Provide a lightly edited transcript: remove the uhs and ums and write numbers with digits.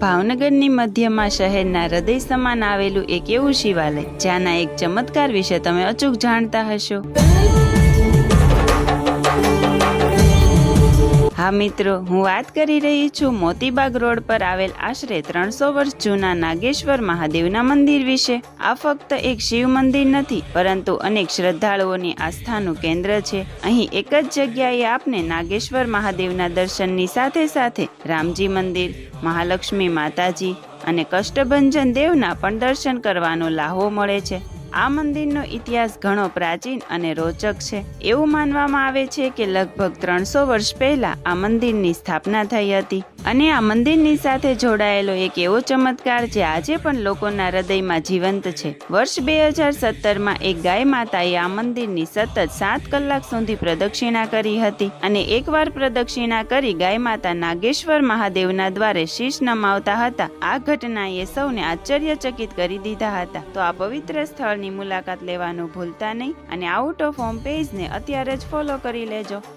ભાવનગરની મધ્યમાં શહેરના હૃદય સમાન આવેલું એક એવું શિવાલય જ્યાંના એક ચમત્કાર વિશે તમે અચૂક જાણતા હશો। હા મિત્રો, હું વાત કરી રહી છું મોતીબાગ રોડ પર આવેલ આશરે 300 વર્ષ જૂના નાગેશ્વર મહાદેવના મંદિર વિશે। આ ફક્ત એક શિવ મંદિર નથી, પરંતુ અનેક શ્રદ્ધાળુઓની આસ્થાનું કેન્દ્ર છે। અહીં એક જ જગ્યાએ આપને નાગેશ્વર મહાદેવના દર્શનની સાથે સાથે રામજી મંદિર, મહાલક્ષ્મી માતાજી અને કષ્ટભંજન દેવના પણ દર્શન કરવાનો લાહવો મળે છે। આ મંદિરનો ઇતિહાસ ઘણો પ્રાચીન અને રોચક છે। એવું માનવામાં આવે છે કે લગભગ 300 વર્ષ પહેલા આ મંદિરની સ્થાપના થઈ હતી અને આ મંદિરની સાથે જોડાયેલો એક એવો ચમત્કાર જે આજે પણ લોકોના હૃદયમાં જીવંત છે। વર્ષ 2017માં એક ગાય માતાએ આ મંદિરની સતત 7 કલાક સુધી પ્રદક્ષિણા કરી હતી અને એકવાર પ્રદક્ષિણા કરી ગાય માતા નાગેશ્વર મહાદેવના દ્વારે શીશ નમાવતા હતા। આ ઘટનાએ સૌને આશ્ચર્યચકિત કરી દીધા હતા। તો આ પવિત્ર સ્થળ ની મુલાકાત લેવાનું ભૂલતા નહીં અને આઉટ ઓફ હોમ પેજને અત્યારે જ ફોલો કરી લેજો।